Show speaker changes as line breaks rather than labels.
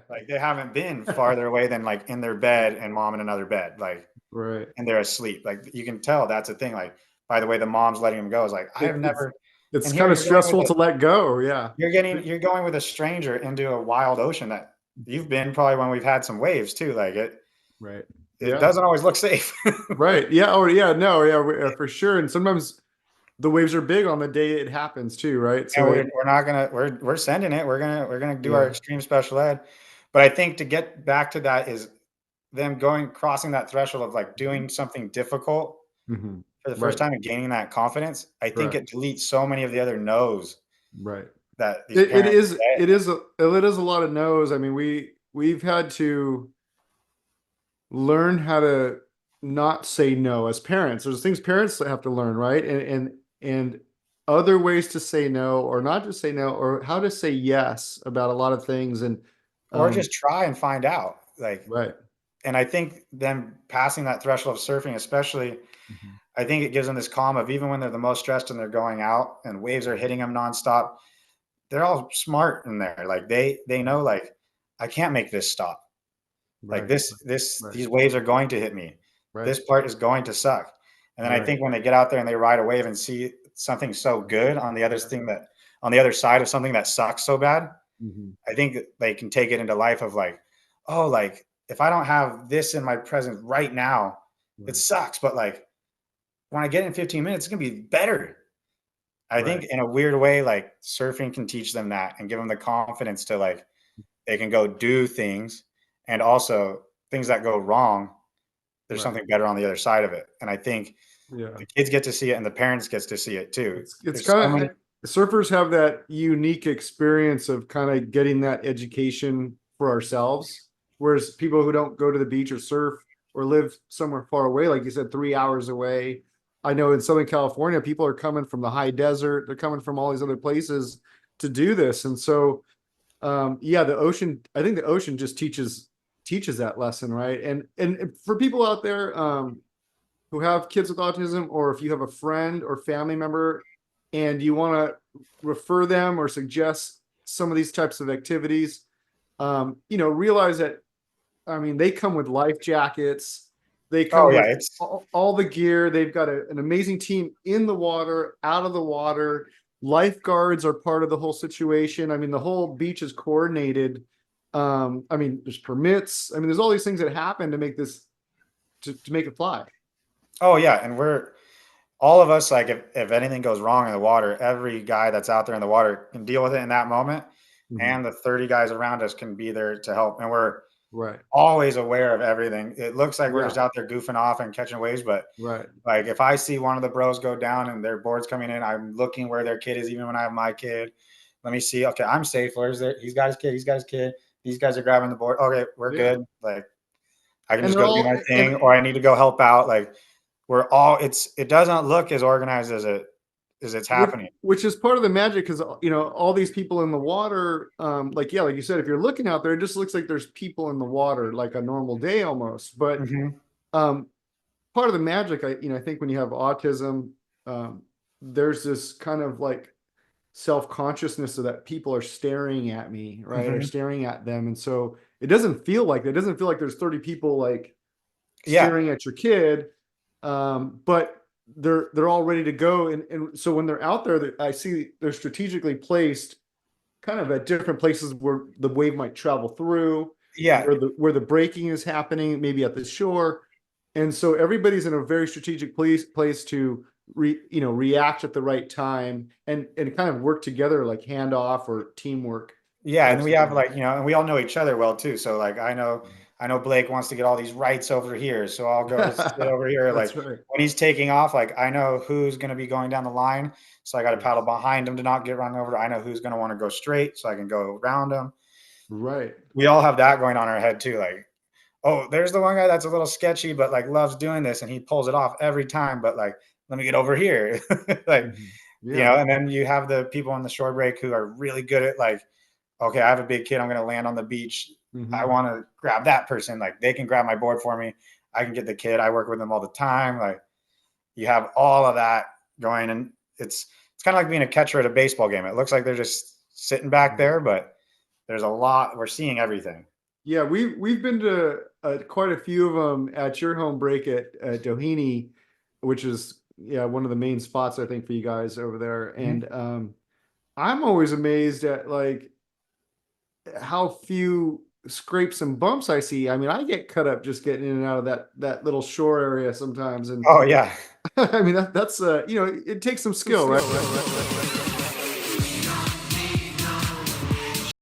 Like they haven't been farther away than like in their bed and mom in another bed, like,
Right.
and they're asleep. Like you can tell that's a thing. Like, by the way, the mom's letting them go is like, I
It,
have
it's
never,
it's
and here
kind of
you're going with
stressful to let go. Yeah.
you're going with a stranger into a wild ocean that you've been probably when we've had some waves too. Like
Right.
it
Yeah.
doesn't always look safe.
Right. Yeah. Oh, yeah. No. Yeah. For sure. And sometimes the waves are big on the day it happens too. Right.
And
So
we're not gonna we're sending it. We're gonna do our
yeah.
extreme special ed. But I think to get back to that is them going crossing that threshold of like
Mhm.
doing something difficult
Mhm.
for the first
Right.
time and gaining that confidence. I think
Right.
it deletes so many of the other no's
Right.
that these
It
parents
is
say.
it is a lot of no's. I mean, we've had to learn how to not say no as parents. There's things parents have to learn, right? And other ways to say no, or not to say no, or how to say yes about a lot of things. And
Or
um,
just try and find out. Like,
right.
and I think them passing that threshold of surfing, especially,
Mhm.
I think it gives them this calm of even when they're the most stressed and they're going out and waves are hitting them nonstop, they're all smart in there. Like they know like I can't make this stop. Like
Right.
this
Right.
these waves are going to hit me.
Right.
This part is going to suck. And then I
Right.
think when they get out there and they ride a wave and see something so good on the other
Yeah.
thing that on the other side of something that sucks so bad,
Mhm.
I think that they can take it into life of like, oh, like if I don't have this in my presence right now, it
Right.
sucks. But like when I get in 15 minutes, it's gonna be better. I think
Right.
in a weird way, like surfing can teach them that and give them the confidence to like they can go do things and also things that go wrong, there's
Right.
something better on the other side of it. And I think
Yeah.
the kids get to see it and the parents gets to see it too.
It's
There's so
kind
many.
of surfers have that unique experience of kind of getting that education for ourselves, whereas people who don't go to the beach or surf or live somewhere far away, like you said, 3 hours away. I know in Southern California, people are coming from the high desert. They're coming from all these other places to do this, and so yeah, the ocean. I think the ocean just teaches that lesson, right? And for people out there, who have kids with autism, or if you have a friend or family member and you want to refer them or suggest some of these types of activities, realize that, I mean, they come with life jackets, they
Oh
come
yeah,
with
it's
all the gear, they've got an amazing team in the water, out of the water. Lifeguards are part of the whole situation. I mean, the whole beach is coordinated. I mean, there's permits. I mean, there's all these things that happen to make this to make it fly.
oh yeah, and we're all of us like if anything goes wrong in the water, every guy that's out there in the water can deal with it in that moment,
Mhm.
and the 30 guys around us can be there to help. And we're
Right.
always aware of everything. It looks like we're
Yeah.
just out there goofing off and catching waves, but
Right.
like if I see one of the bros go down and their board's coming in, I'm looking where their kid is, even when I have my kid. Let me see. Okay, I'm safe. Where's there? He's got his kid. He's got his kid. These guys are grabbing the board. Okay, we're
Yeah.
good. Like I can
And
just
they're
go do
all
my
and
thing, or I need to go help out. Like we're all. It doesn't look as organized as it's
which
happening.
which is part of the magic, because all these people in the water, like, yeah, like you said, if you're looking out there, it just looks like there's people in the water like a normal day almost. But
Hmm.
um part of the magic, I think when you have autism, um there's this kind of like self-consciousness, so that people are staring at me, right, or
Hmm.
staring at them, and so it doesn't feel like that. It doesn't feel like there's 30 people like
Yeah.
staring at your kid, but they're all ready to go. And so when they're out there, I see they're strategically placed kind of at different places where the wave might travel through,
Yeah.
where the breaking is happening, maybe at the shore. And so everybody's in a very strategic place to react at the right time, and kind of work together, like handoff or teamwork
Yeah, and
types
we
of
have
things.
like, and we all know each other well too. So like I know Blake wants to get all these rights over here, so I'll go sit over here.
That's
Like
right.
when he's taking off, like I know who's going to be going down the line, so I got to paddle
Yes.
behind him to not get run over. I know who's going to want to go straight, so I can go around him.
Right.
We all have that going on in our head too. Like, oh, there's the one guy that's a little sketchy, but like loves doing this, and he pulls it off every time. But like, let me get over here, like
Mhm. Yeah.
and then you have the people on the shore break who are really good at like, okay, I have a big kid. I'm going to land on the beach. I
Hmm.
want to grab that person. Like they can grab my board for me. I can get the kid. I work with them all the time. Like you have all of that going, and it's kind of like being a catcher at a baseball game. It looks like they're just sitting back there, but There's a lot. We're seeing everything.
Yeah, we've been to quite a few of them at your home break at Doheny, which is one of the main spots I think for you guys over there.
Mhm.
And I'm always amazed at like how few scrapes and bumps I see. I mean, I get cut up just getting in and out of that little shore area sometimes, and
Oh yeah.
I mean that's it takes some skill, right?